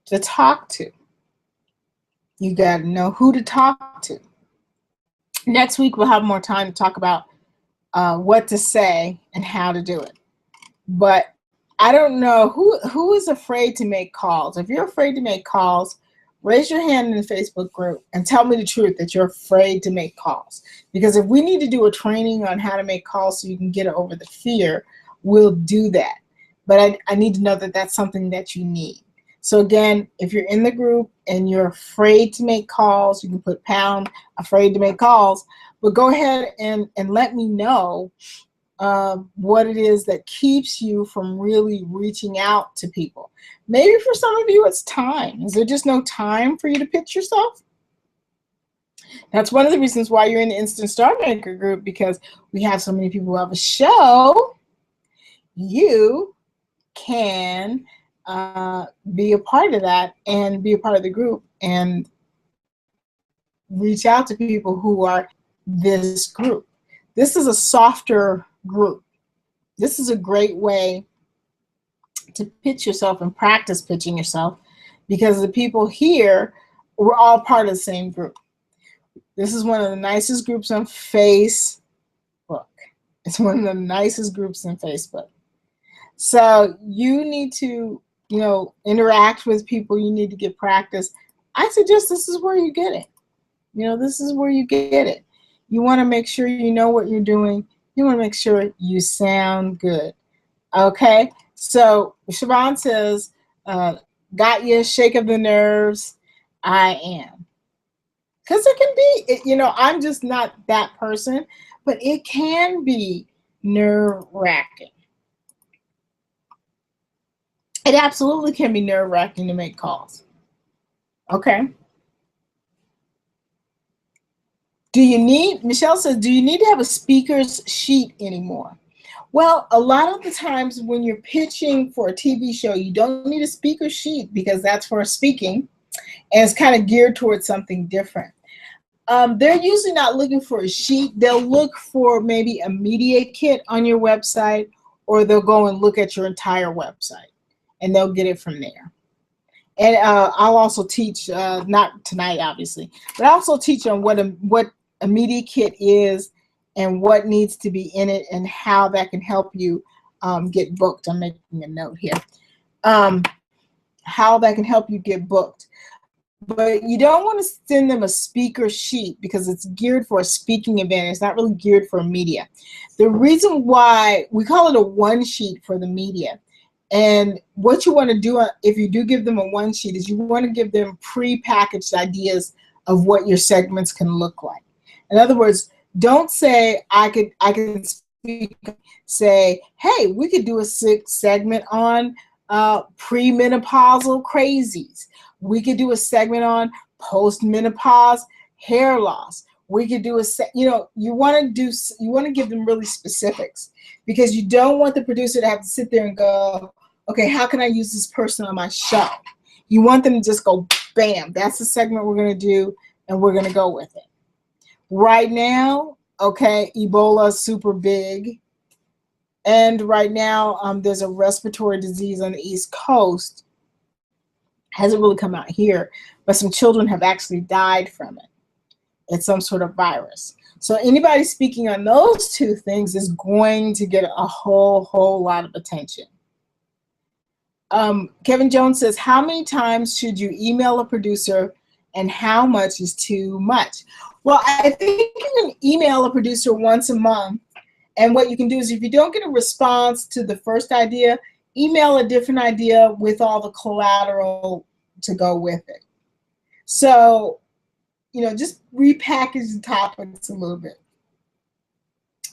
to talk to. You got to know who to talk to. Next week, we'll have more time to talk about what to say and how to do it. But I don't know who is afraid to make calls. If you're afraid to make calls, raise your hand in the Facebook group and tell me the truth that you're afraid to make calls. Because if we need to do a training on how to make calls so you can get over the fear, we'll do that. But I need to know that that's something that you need. So again, if you're in the group and you're afraid to make calls, you can put pound, afraid to make calls. But go ahead and let me know what it is that keeps you from really reaching out to people. Maybe for some of you it's time. Is there just no time for you to pitch yourself? That's one of the reasons why you're in the Instant Star Maker group, because we have so many people who have a show. You can be a part of that and be a part of the group and reach out to people who are this group. This is a softer group. This is a great way to pitch yourself and practice pitching yourself, because the people here, we're all part of the same group. This is one of the nicest groups on Facebook. It's one of the nicest groups on Facebook. So you need to, interact with people. You need to get practice. I suggest this is where you get it. This is where you get it. You want to make sure you know what you're doing. You want to make sure you sound good. Okay? So Siobhan says, got you, shake of the nerves. I am. Because it can be, I'm just not that person, but it can be nerve-wracking. It absolutely can be nerve-wracking to make calls. Okay? Michelle says, do you need to have a speaker's sheet anymore? Well, a lot of the times when you're pitching for a TV show, you don't need a speaker sheet because that's for speaking, and it's kind of geared towards something different. They're usually not looking for a sheet. They'll look for maybe a media kit on your website, or they'll go and look at your entire website, and they'll get it from there. And I'll also teach, not tonight obviously, but I'll also teach on what a media kit is and what needs to be in it and how that can help you get booked. I'm making a note here. How that can help you get booked. But you don't want to send them a speaker sheet because it's geared for a speaking event. It's not really geared for media. The reason why we call it a one sheet for the media. And what you want to do if you do give them a one sheet is you want to give them pre-packaged ideas of what your segments can look like. In other words, don't say I could say, hey, we could do a segment on premenopausal crazies. We could do a segment on postmenopause hair loss. We could do you want to give them really specifics, because you don't want the producer to have to sit there and go, okay, how can I use this person on my show? You want them to just go, bam, that's the segment we're going to do, and we're going to go with it. Right now, okay, Ebola is super big. And right now, there's a respiratory disease on the East Coast. Hasn't really come out here, but some children have actually died from it. It's some sort of virus. So anybody speaking on those two things is going to get a whole lot of attention. Kevin Jones says, how many times should you email a producer, and how much is too much? Well, I think you can email a producer once a month. And what you can do is, if you don't get a response to the first idea, email a different idea with all the collateral to go with it. So, just repackage the topics a little bit.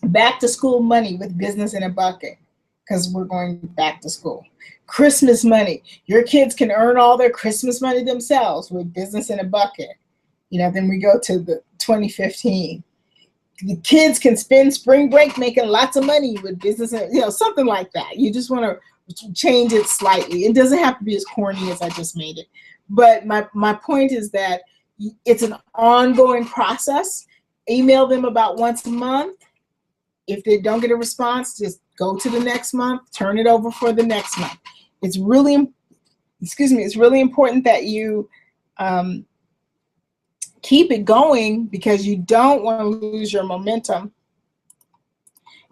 Back to school money with Business in a Bucket, because we're going back to school. Christmas money. Your kids can earn all their Christmas money themselves with Business in a Bucket. Then we go to the 2015. The kids can spend spring break making lots of money with Business, something like that. You just want to change it slightly. It doesn't have to be as corny as I just made it. But my point is that it's an ongoing process. Email them about once a month. If they don't get a response, just go to the next month, turn it over for the next month. It's really important that you keep it going, because you don't want to lose your momentum.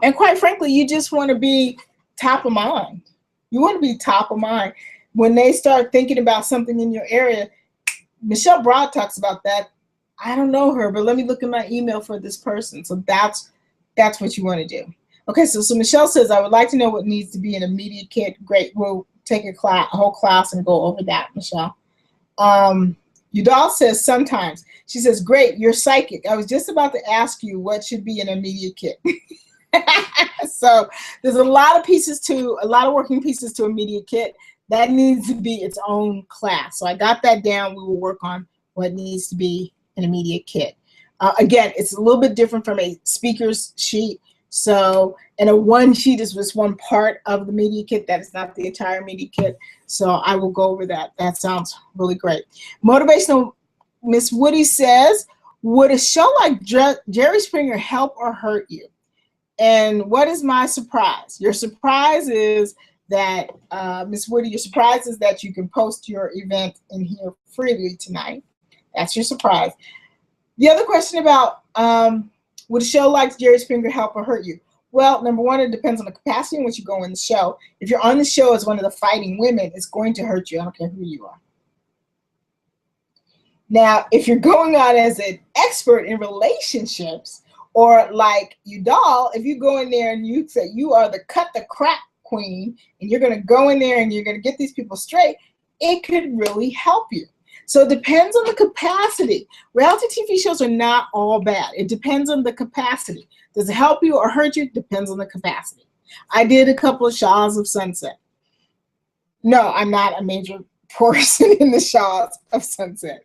And quite frankly, you just want to be top of mind. You want to be top of mind. When they start thinking about something in your area, Michelle Broad talks about that. I don't know her, but let me look in my email for this person. So that's what you want to do. Okay, so Michelle says, I would like to know what needs to be in a media kit. Great, we'll take a whole class and go over that, Michelle. Udall says, sometimes. She says, great, you're psychic. I was just about to ask you what should be in a media kit. So there's a lot of working pieces to a media kit. That needs to be its own class. So I got that down. We will work on what needs to be in a media kit. Again, it's a little bit different from a speaker's sheet. So, and a one sheet is just one part of the media kit. That is not the entire media kit. So I will go over that. That sounds really great. Motivational Miss Woody says, would a show like Jerry Springer help or hurt you? And what is my surprise? Your surprise is that, Miss Woody, your surprise is that you can post your event in here freely tonight. That's your surprise. The other question about, would a show like Jerry Springer help or hurt you? Well, number one, it depends on the capacity in which you go in the show. If you're on the show as one of the fighting women, it's going to hurt you. I don't care who you are. Now, if you're going on as an expert in relationships, or like Udall, if you go in there and you say you are the cut the crap queen, and you're going to go in there and you're going to get these people straight, it could really help you. So it depends on the capacity. Reality TV shows are not all bad. It depends on the capacity. Does it help you or hurt you? Depends on the capacity. I did a couple of Shahs of Sunset. No, I'm not a major person in the Shahs of Sunset,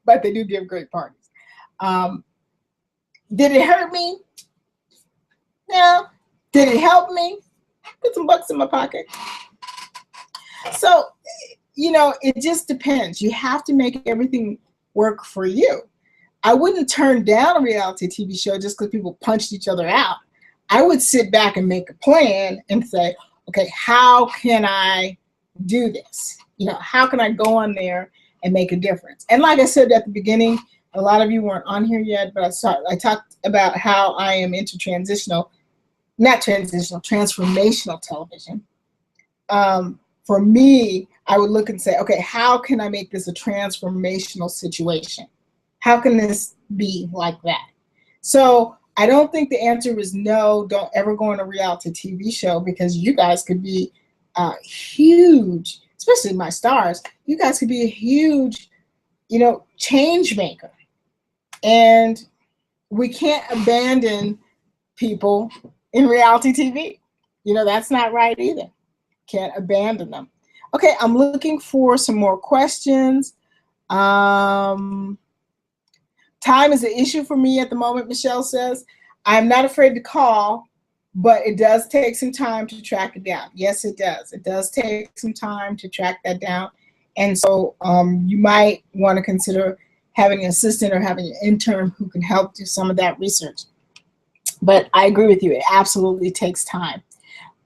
but they do give great parties. Did it hurt me? No. Did it help me? Put some bucks in my pocket. So, it just depends. You have to make everything work for you. I wouldn't turn down a reality TV show just because people punched each other out. I would sit back and make a plan and say, okay, how can I do this? How can I go on there and make a difference? And like I said at the beginning, a lot of you weren't on here yet, but I talked about how I am into transformational television. For me, I would look and say, okay, how can I make this a transformational situation? How can this be like that? So I don't think the answer is no, don't ever go on a reality TV show, because you guys could be huge, especially my stars. You guys could be a huge, change maker. And we can't abandon people in reality TV. You know, that's not right either. Can't abandon them. Okay, I'm looking for some more questions. Time is an issue for me at the moment, Michelle says. I'm not afraid to call, but it does take some time to track it down. Yes, it does. It does take some time to track that down. And so you might want to consider having an assistant or having an intern who can help do some of that research. But I agree with you. It absolutely takes time.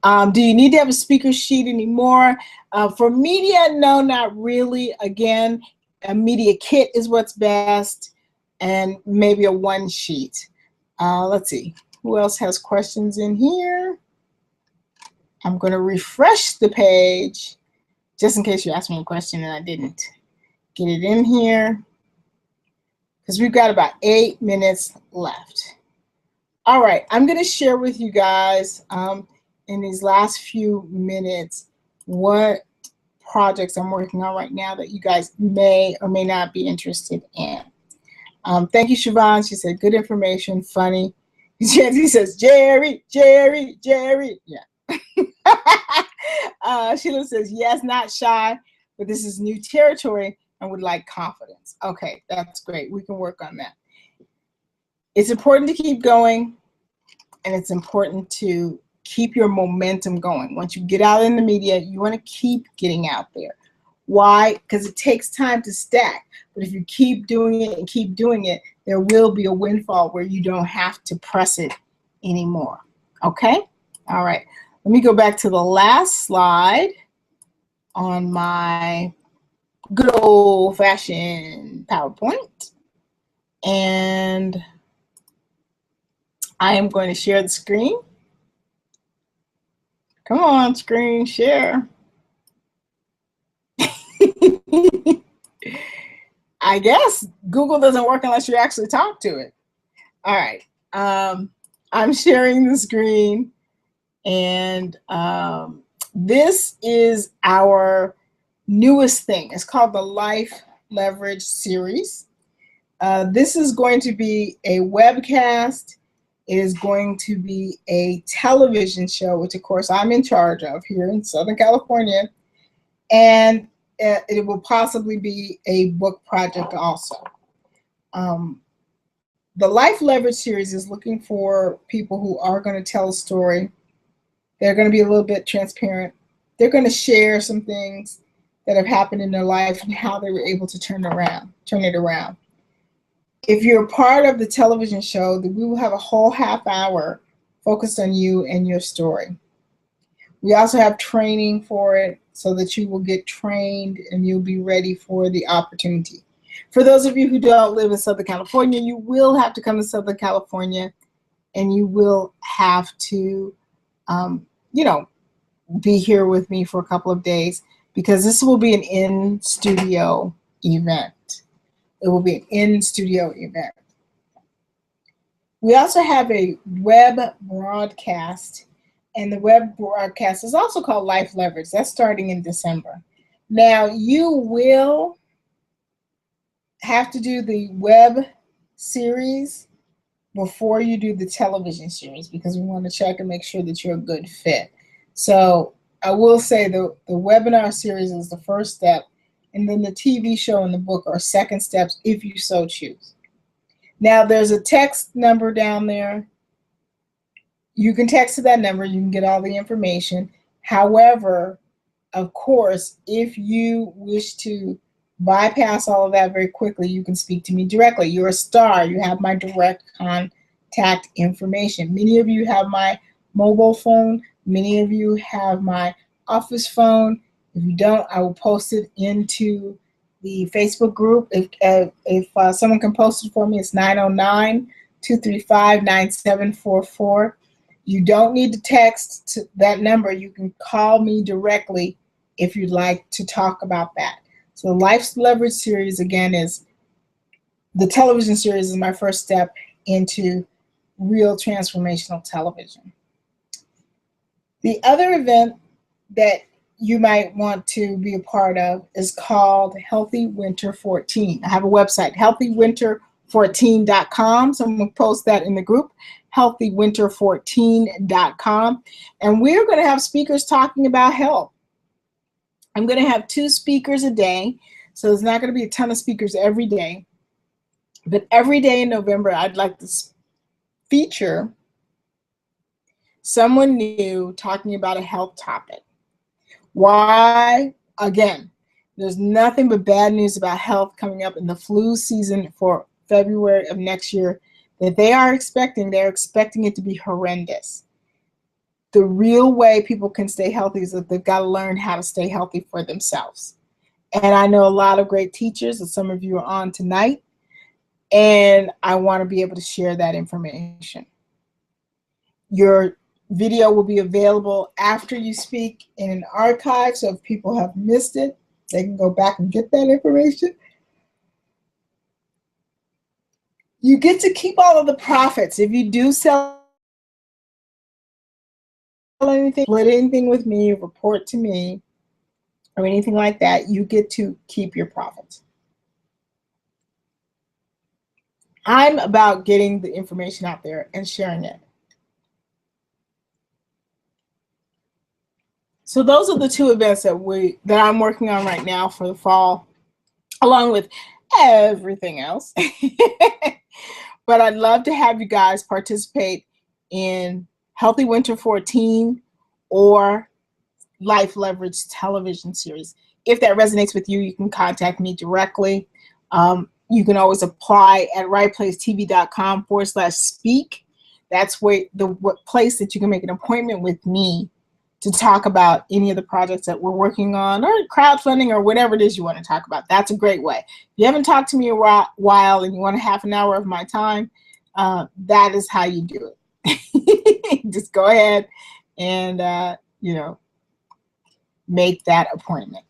Do you need to have a speaker sheet anymore? For media, no, not really. Again, a media kit is what's best, and maybe a one sheet. Let's see. Who else has questions in here? I'm going to refresh the page just in case you asked me a question and I didn't get it in here, because we've got about 8 minutes left. All right, I'm going to share with you guys in these last few minutes what projects I'm working on right now that you guys may or may not be interested in. Thank you, Siobhan. She said, good information, funny. Jancy says, Jerry, Jerry, Jerry. Yeah. Sheila says, yes, not shy, but this is new territory and would like confidence. Okay, that's great. We can work on that. It's important to keep going, and it's important to keep your momentum going. Once you get out in the media, you want to keep getting out there. Why? Because it takes time to stack. But if you keep doing it and keep doing it, there will be a windfall where you don't have to press it anymore. Okay? All right. Let me go back to the last slide on my good old-fashioned PowerPoint. And I am going to share the screen. Come on, screen share. I guess Google doesn't work unless you actually talk to it. All right. I'm sharing the screen, and this is our newest thing. It's called the Life Leverage series. This is going to be a webcast. It is going to be a television show, which of course I'm in charge of here in Southern California. And it will possibly be a book project also. The Life Leverage series is looking for people who are going to tell a story. They're going to be a little bit transparent. They're going to share some things that have happened in their life and how they were able to turn it around. If you're part of the television show, then we will have a whole half hour focused on you and your story. We also have training for it so that you will get trained and you'll be ready for the opportunity. For those of you who don't live in Southern California, you will have to come to Southern California, and you will have to, be here with me for a couple of days, because this will be an in-studio event. It will be an in-studio event. We also have a web broadcast, and the web broadcast is also called Life Leverage. That's starting in December. Now, you will have to do the web series before you do the television series, because we want to check and make sure that you're a good fit. So I will say the webinar series is the first step, and then the TV show and the book are second steps if you so choose. Now, there's a text number down there. You can text to that number. You can get all the information. However, of course, if you wish to bypass all of that very quickly, you can speak to me directly. You're a star. You have my direct contact information. Many of you have my mobile phone. Many of you have my office phone. If you don't, I will post it into the Facebook group. If someone can post it for me, it's 909-235-9744. You don't need to text to that number. You can call me directly if you'd like to talk about that. So the Life Leverage series, again, is the television series, is my first step into real transformational television. The other event that you might want to be a part of is called Healthy Winter 14. I have a website, Healthy Winter healthywinter14.com. Someone post that in the group, healthywinter14.com. And we're going to have speakers talking about health. I'm going to have 2 speakers a day. So there's not going to be a ton of speakers every day. But every day in November, I'd like to feature someone new talking about a health topic. Why? Again, there's nothing but bad news about health coming up in the flu season for February of next year that they are expecting. They're expecting it to be horrendous. The real way people can stay healthy is that they've got to learn how to stay healthy for themselves. And I know a lot of great teachers, and some of you are on tonight, and I want to be able to share that information. Your video will be available after you speak in an archive, so if people have missed it, they can go back and get that information. You get to keep all of the profits. If you do sell anything, split anything with me, report to me, or anything like that, you get to keep your profits. I'm about getting the information out there and sharing it. So those are the 2 events that I'm working on right now for the fall, along with everything else. But I'd love to have you guys participate in Healthy Winter 14 or Life Leverage television series. If that resonates with you, you can contact me directly. You can always apply at rightplacetv.com/speak. That's where the place that you can make an appointment with me to talk about any of the projects that we're working on, or crowdfunding, or whatever it is you want to talk about. That's a great way. If you haven't talked to me a while and you want a half an hour of my time, that is how you do it. Just go ahead and make that appointment.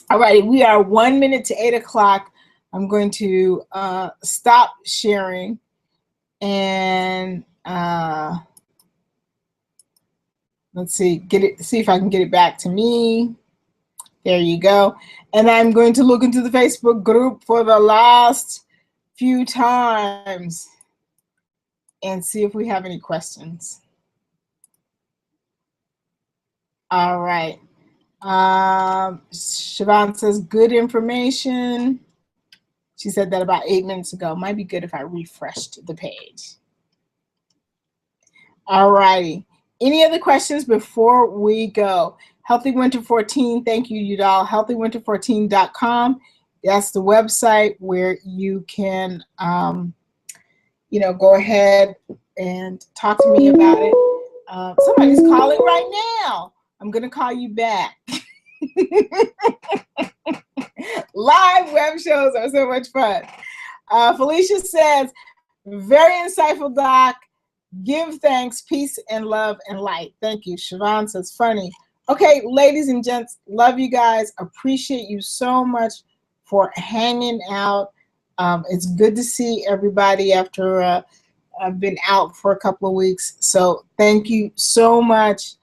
All right, we are 1 minute to 8 o'clock. I'm going to stop sharing and let's see, see if I can get it back to me. There you go. And I'm going to look into the Facebook group for the last few times and see if we have any questions. All right. Siobhan says, good information. She said that about 8 minutes ago. Might be good if I refreshed the page. All righty. Any other questions before we go? Healthy Winter 14, thank you, Udall. healthywinter14.com. That's the website where you can, go ahead and talk to me about it. Somebody's calling right now. I'm going to call you back. Live web shows are so much fun. Felicia says, very insightful, Doc. Give thanks, peace, and love, and light. Thank you. Siobhan says, funny. Okay, ladies and gents, love you guys. Appreciate you so much for hanging out. It's good to see everybody after I've been out for a couple of weeks. So thank you so much.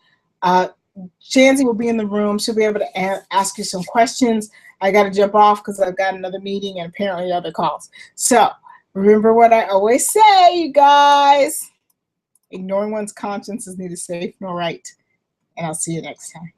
Shanzi will be in the room. She'll be able to ask you some questions. I got to jump off because I've got another meeting and apparently other calls. So remember what I always say, you guys. Ignoring one's conscience is neither safe nor right. And I'll see you next time.